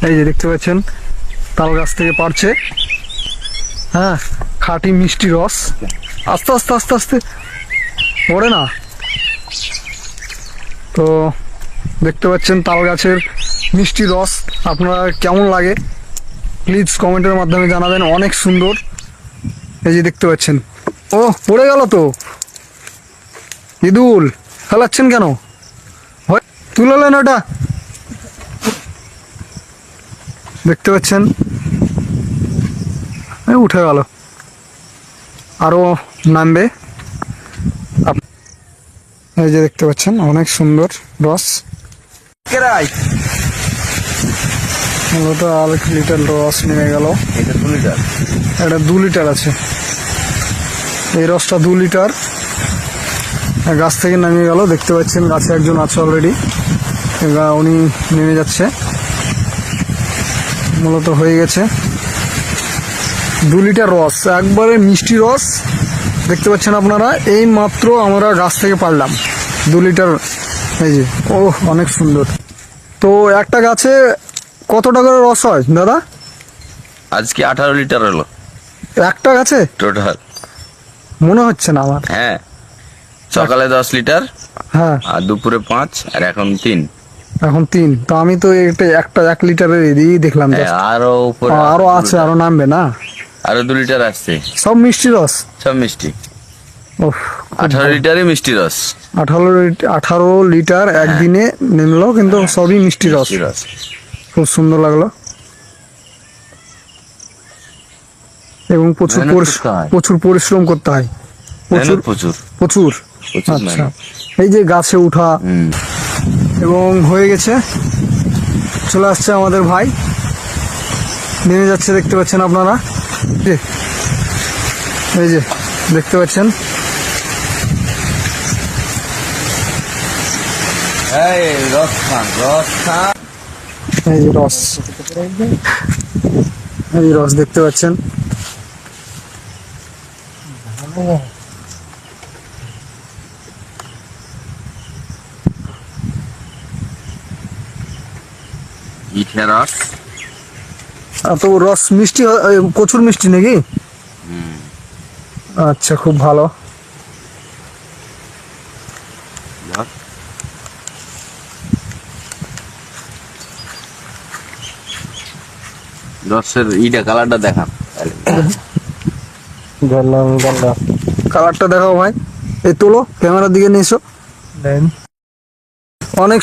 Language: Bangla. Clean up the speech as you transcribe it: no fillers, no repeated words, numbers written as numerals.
এই যে দেখতে পাচ্ছেন তাল গাছ থেকে পারছে। হ্যাঁ, খাঁটি মিষ্টি রস। আস্তে আস্তে আস্তে আস্তে পড়ে না। তো দেখতে পাচ্ছেন তাল গাছের মিষ্টি রস আপনারা কেমন লাগে প্লিজ কমেন্টের মাধ্যমে জানাবেন। অনেক সুন্দর। এই যে দেখতে পাচ্ছেন, ও পড়ে গেল তো। ইদুল ফেলাচ্ছেন কেন? তুললেন ওটা। দেখতে পাচ্ছেন উঠে গেল, আরো নামবে। এই যে দেখতে পাচ্ছেন অনেক সুন্দর রস। মূলত 1 লিটার রস নেমে গেল। এটা 2 লিটার আছে। এই রসটা 2 লিটার গাছ থেকে নামিয়ে গেল। দেখতে পাচ্ছেন গাছে একজন আছে অলরেডি, উনি নেমে যাচ্ছে। মূলত হয়ে গেছে 2 লিটার রস, একবারে মিষ্টি রস। দেখতে পাচ্ছেন আপনারা, এই মাত্র আমরা গাছ থেকে পারলাম 2 লিটার। এই যে ও অনেক সুন্দর। তো একটা গাছে কত টাকার রস হয় দাদা? আজকে 18 লিটার হলো একটা গাছে টোটাল। মনে হচ্ছে না আমার। হ্যাঁ, সকালে 10 লিটার, হ্যাঁ, আর দুপুরে 5, আর এখন 3। এখন 3। তো আমি তো একটা 1 লিটারের এদিকেই দেখলাম। আরো উপরে আরো আছে, আরো নামবে না? আরো 2 লিটার আসছে। সব মিষ্টি রস, সব মিষ্টি। ওহ, 18 লিটারই মিষ্টি রস। 18 লিটার একদিনে নেমলো, কিন্তু সবই মিষ্টি রস। খুব সুন্দর লাগলো। এবং প্রচুর পরিশ্রম করতে হয়। প্রচুর। আচ্ছা, এই যে গাছে উঠা। এবং হয়ে গেছে, চলে আসছে আমাদের ভাই, নেমে যাচ্ছে। দেখতে পাচ্ছেন আপনারা, এই যে দেখতে পাচ্ছেন। এই যে রস, এই রস দেখতে পাচ্ছেন। রস তো রস মিষ্টি, প্রচুর মিষ্টি নাকি? আচ্ছা, খুব ভালো। রসের কালারটা দেখান। কালারটা দেখাও ভাই। এই তোলো, ক্যামেরার দিকে নিয়ে এসো। অনেক